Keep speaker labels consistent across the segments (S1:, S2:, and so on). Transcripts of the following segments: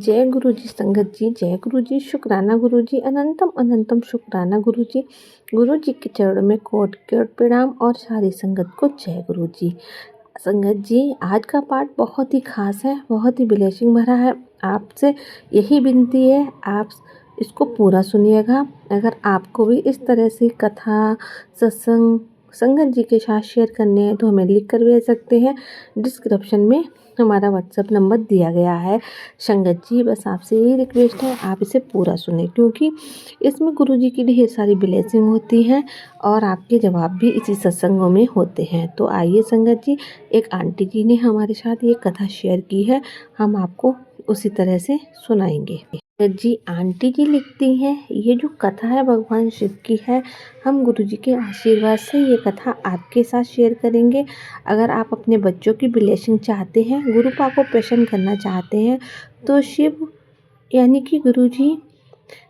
S1: जय गुरु जी संगत जी, जय गुरु जी, शुक्राना गुरु जी, अनंतम अनंतम शुक्राना गुरु जी। गुरु जी के चरणों में कोटि कोटि प्रणाम और सारी संगत को जय गुरु जी। संगत जी, आज का पाठ बहुत ही खास है, बहुत ही ब्लेसिंग भरा है। आपसे यही विनती है, आप इसको पूरा सुनिएगा। अगर आपको भी इस तरह से कथा सत्संग संगत जी के साथ शेयर करने हैं तो हमें लिख कर भेज सकते हैं। डिस्क्रिप्शन में हमारा व्हाट्सएप नंबर दिया गया है। संगत जी, बस आपसे यही रिक्वेस्ट है, आप इसे पूरा सुने, क्योंकि इसमें गुरु जी की ढेर सारी ब्लेसिंग होती हैं और आपके जवाब भी इसी सत्संगों में होते हैं। तो आइए संगत जी, एक आंटी जी ने हमारे साथ ये कथा शेयर की है, हम आपको उसी तरह से सुनाएंगे। जी, आंटी जी लिखती हैं, ये जो कथा है भगवान शिव की है। हम गुरु जी के आशीर्वाद से ये कथा आपके साथ शेयर करेंगे। अगर आप अपने बच्चों की ब्लेसिंग चाहते हैं, गुरु पा को प्रसन्न करना चाहते हैं, तो शिव यानी कि गुरु जी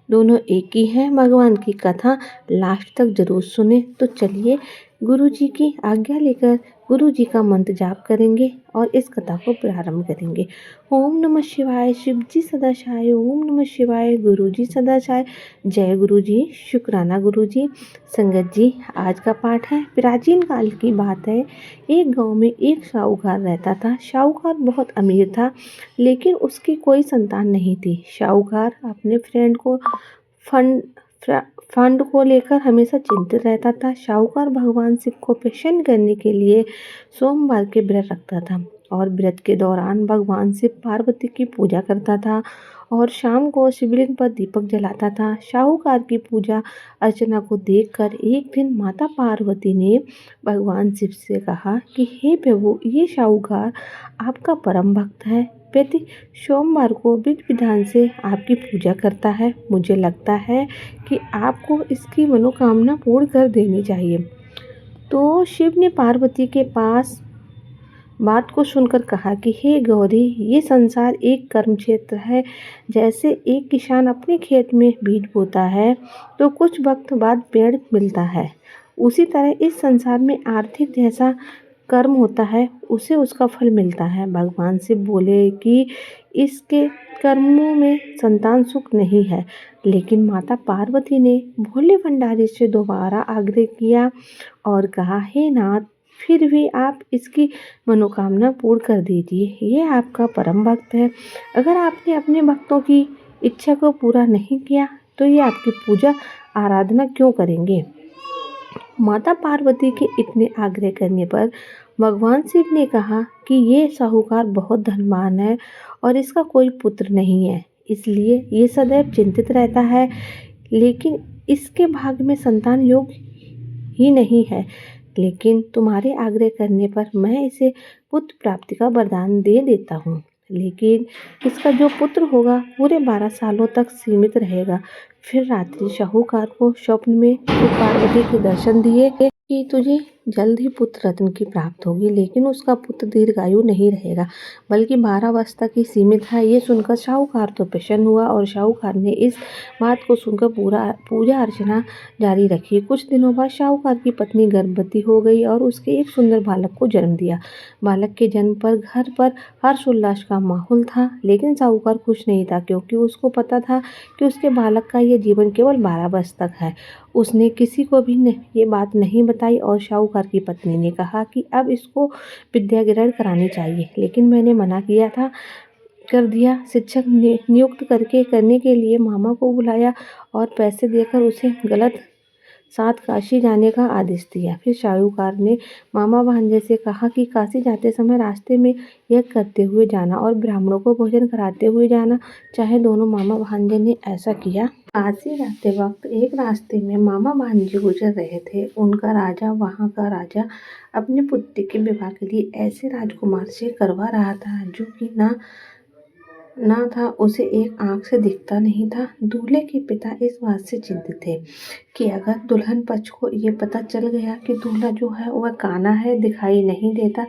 S1: दोनों एक ही हैं। भगवान की कथा लास्ट तक जरूर सुने। तो चलिए गुरु जी की आज्ञा लेकर गुरु जी का मंत्र जाप करेंगे और इस कथा को प्रारंभ करेंगे। ओम नमः शिवाय, शिव जी सदा छाए। ओम नमः शिवाय, गुरु जी सदा छाए। जय गुरु जी, शुक्राना गुरु जी। संगत जी, आज का पाठ है, प्राचीन काल की बात है। एक गांव में एक साहूकार रहता था। साहूकार बहुत अमीर था, लेकिन उसकी कोई संतान नहीं थी। साहूकार अपने फ्रेंड को फंड फंड को लेकर हमेशा चिंतित रहता था। साहूकार भगवान शिव को प्रसन्न करने के लिए सोमवार के व्रत रखता था और व्रत के दौरान भगवान शिव पार्वती की पूजा करता था और शाम को शिवलिंग पर दीपक जलाता था। साहूकार की पूजा अर्चना को देखकर एक दिन माता पार्वती ने भगवान शिव से कहा कि हे प्रभु, ये साहूकार आपका परम भक्त है, प्रति सोमवार को विधि विधान से आपकी पूजा करता है। मुझे लगता है कि आपको इसकी मनोकामना पूर्ण कर देनी चाहिए। तो शिव ने पार्वती के पास बात को सुनकर कहा कि हे गौरी, ये संसार एक कर्म क्षेत्र है। जैसे एक किसान अपने खेत में बीज बोता है तो कुछ वक्त बाद पेड़ मिलता है, उसी तरह इस संसार में आर्थिक जैसा कर्म होता है उसे उसका फल मिलता है। भगवान शिव बोले कि इसके कर्मों में संतान सुख नहीं है, लेकिन माता पार्वती ने भोले भंडारी से दोबारा आग्रह किया और कहा, हे नाथ, फिर भी आप इसकी मनोकामना पूर्ण कर दीजिए, ये आपका परम भक्त है। अगर आपने अपने भक्तों की इच्छा को पूरा नहीं किया तो ये आपकी पूजा आराधना क्यों करेंगे। माता पार्वती के इतने आग्रह करने पर भगवान शिव ने कहा कि ये साहूकार बहुत धनवान है और इसका कोई पुत्र नहीं है, इसलिए ये सदैव चिंतित रहता है, लेकिन इसके भाग्य में संतान योग ही नहीं है। लेकिन तुम्हारे आग्रह करने पर मैं इसे पुत्र प्राप्ति का वरदान दे देता हूँ, लेकिन इसका जो पुत्र होगा पूरे 12 सालों तक सीमित रहेगा। फिर रात्रि साहूकार को स्वप्न में शिव पार्वती के दर्शन दिए कि तुझे जल्द ही पुत्र रत्न की प्राप्त होगी, लेकिन उसका पुत्र दीर्घायु नहीं रहेगा, बल्कि 12 वर्ष तक ही सीमित है। ये सुनकर साहूकार तो प्रसन्न हुआ और साहूकार ने इस बात को सुनकर पूजा अर्चना जारी रखी। कुछ दिनों बाद साहूकार की पत्नी गर्भवती हो गई और उसके एक सुंदर बालक को जन्म दिया। बालक के जन्म पर घर पर हर्षोल्लास का माहौल था, लेकिन साहूकार खुश नहीं था, क्योंकि उसको पता था कि उसके बालक का ये जीवन केवल 12 वर्ष तक है। उसने किसी को भी ये बात नहीं बताई और साहूकार की पत्नी ने कहा कि अब इसको विद्या ग्रहण करानी चाहिए, लेकिन मैंने मना किया था, कर दिया। शिक्षक नियुक्त करने के लिए मामा को बुलाया और पैसे देकर उसे गलत साथ काशी जाने का आदेश दिया। फिर साहूकार ने मामा भांजे से कहा कि काशी जाते समय रास्ते में यज्ञ करते हुए जाना और ब्राह्मणों को भोजन कराते हुए जाना। चाहे दोनों मामा भांजे ने ऐसा किया। काशी जाते वक्त एक रास्ते में मामा भांजे गुजर रहे थे। उनका राजा, वहाँ का राजा, अपने पुत्र के विवाह के लिए ऐसे राजकुमार से करवा रहा था जो कि ना था, उसे एक आंख से दिखता नहीं था। दूल्हे के पिता इस बात से चिंतित थे कि अगर दुल्हन पक्ष को ये पता चल गया कि दूल्हा जो है वह काना है, दिखाई नहीं देता,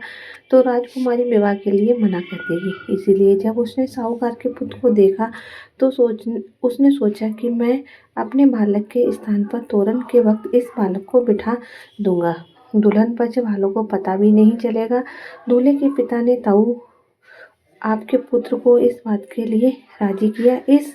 S1: तो राजकुमारी विवाह के लिए मना कर देगी। इसीलिए जब उसने साहूकार के पुत्र को देखा तो उसने सोचा कि मैं अपने बालक के स्थान पर तोरण के वक्त इस बालक को बिठा दूंगा। दुल्हन पक्ष वालों को पता भी नहीं चलेगा। दूल्हे के पिता ने ताऊ आपके पुत्र को इस बात के लिए राजी किया। इस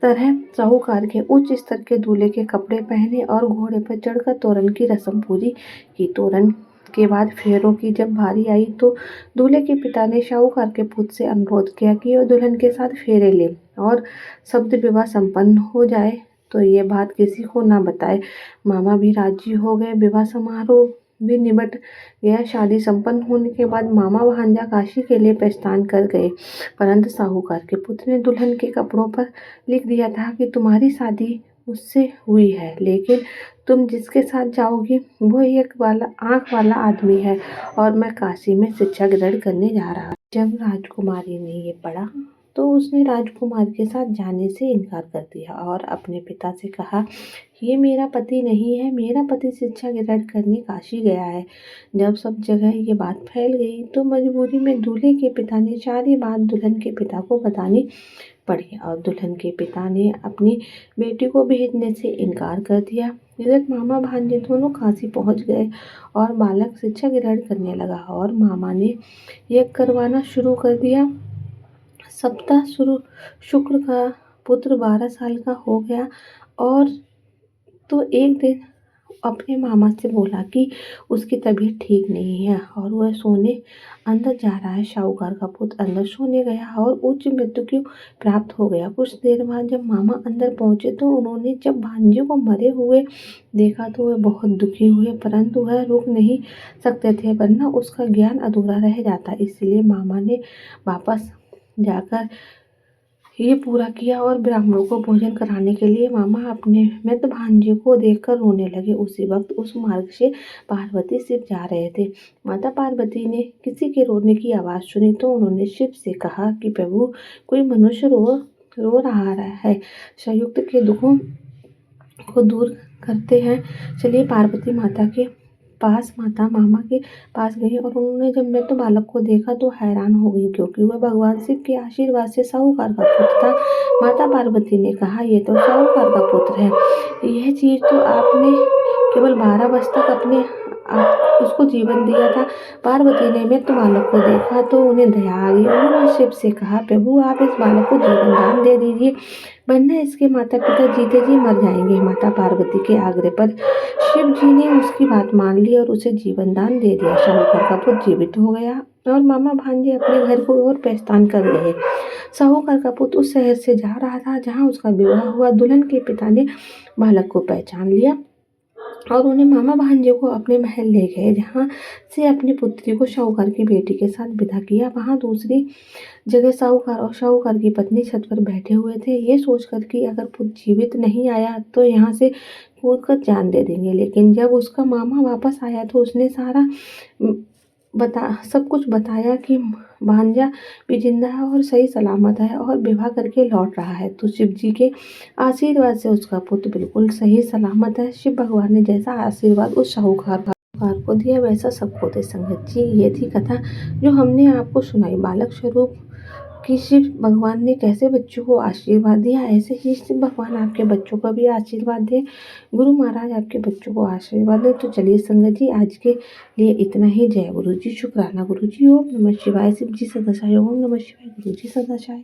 S1: तरह साहूकार के उच्च स्तर के दूल्हे के कपड़े पहने और घोड़े पर चढ़कर तोरण की रस्म पूरी की। तोरण के बाद फेरों की जब बारी आई तो दूल्हे के पिता ने साहूकार के पुत्र से अनुरोध किया कि वह दुल्हन के साथ फेरे ले और शब्द विवाह संपन्न हो जाए तो ये बात किसी को ना बताए। मामा भी राजी हो गए। विवाह समारोह भी निबट गया। शादी संपन्न होने के बाद मामा भांजा काशी के लिए प्रस्थान कर गए, परंतु साहूकार के पुत्र ने दुल्हन के कपड़ों पर लिख दिया था कि तुम्हारी शादी मुझसे हुई है, लेकिन तुम जिसके साथ जाओगी वो एक आँख वाला आदमी है और मैं काशी में शिक्षा ग्रहण करने जा रहा। जब राजकुमारी ने ये पढ़ा तो उसने राजकुमार के साथ जाने से इनकार कर दिया और अपने पिता से कहा, ये मेरा पति नहीं है, मेरा पति शिक्षा ग्रहण करने काशी गया है। जब सब जगह ये बात फैल गई तो मजबूरी में दूल्हे के पिता ने सारी बात दुल्हन के पिता को बतानी पड़ी और दुल्हन के पिता ने अपनी बेटी को भेजने से इनकार कर दिया। इधर मामा भांजे दोनों काशी पहुंच गए और बालक शिक्षा ग्रहण करने लगा और मामा ने यज्ञ करवाना शुरू कर दिया। सप्ताह शुक्र का पुत्र 12 साल का हो गया और तो एक दिन अपने मामा से बोला कि उसकी तबीयत ठीक नहीं है और वह सोने अंदर जा रहा है। साहूकार का पुत्र अंदर सोने गया और उच्च मृत्यु को प्राप्त हो गया। कुछ देर बाद जब मामा अंदर पहुंचे तो उन्होंने जब भांजे को मरे हुए देखा तो वह बहुत दुखी हुए, परंतु वह रुक नहीं सकते थे वरना उसका ज्ञान अधूरा रह जाता। इसलिए मामा ने वापस जाकर ये पूरा किया और ब्राह्मणों को भोजन कराने के लिए मामा अपने मृत भांजे को देखकर रोने लगे। उसी वक्त उस मार्ग से पार्वती शिव जा रहे थे। माता पार्वती ने किसी के रोने की आवाज़ सुनी तो उन्होंने शिव से कहा कि प्रभु, कोई मनुष्य रो रहा है, संयुक्त के दुखों को दूर करते हैं। चलिए पार्वती माता के पास माता मामा के पास गई और उन्होंने जब मृत बालक को देखा तो हैरान हो गई, क्योंकि वह भगवान शिव के आशीर्वाद से साहूकार का पुत्र था। माता पार्वती ने कहा, ये तो साहूकार का पुत्र है। यह चीज़ तो आपने केवल 12 वर्ष तक उसको जीवन दिया था। पार्वती ने मृत बालक को देखा तो उन्हें दया आ गई। उन्होंने शिव से कहा, प्रभु आप इस बालक को जीवन दान दे दीजिए, वरना इसके माता पिता जीते जी मर जाएंगे। माता पार्वती के आग्रह पर शिव जी ने उसकी बात मान ली और उसे जीवन दान दे दिया। साहूकार का पुत्र जीवित हो गया और मामा भांजे अपने घर को और प्रस्थान कर गए। साहूकार का पुत्र उस शहर से जा रहा था जहाँ उसका विवाह हुआ। दुल्हन के पिता ने बालक को पहचान लिया और उन्हें मामा भांजे को अपने महल ले गए, जहाँ से अपनी पुत्री को साहूकार की बेटी के साथ विदा किया। वहाँ दूसरी जगह साहूकार और साहूकार की पत्नी छत पर बैठे हुए थे, ये सोचकर कि अगर पुत्र जीवित नहीं आया तो यहाँ से कूदकर जान दे देंगे। लेकिन जब उसका मामा वापस आया तो उसने सब कुछ बताया कि भांजा भी जिंदा है और सही सलामत है और विवाह करके लौट रहा है। तो शिव जी के आशीर्वाद से उसका पुत्र बिल्कुल सही सलामत है। शिव भगवान ने जैसा आशीर्वाद उस साहूकार को दिया वैसा सबको दे। संगत जी, ये थी कथा जो हमने आपको सुनाई। बालक स्वरूप कि शिव भगवान ने कैसे बच्चों को आशीर्वाद दिया, ऐसे ही शिव भगवान आपके बच्चों को भी आशीर्वाद दे, गुरु महाराज आपके बच्चों को आशीर्वाद दे। तो चलिए संगत जी, आज के लिए इतना ही। जय गुरु जी, शुक्राना गुरु जी। ओम नमः शिवाय। शिव जी सदा सहाय। ओम नमः शिवाय। गुरु जी सदा सहाय।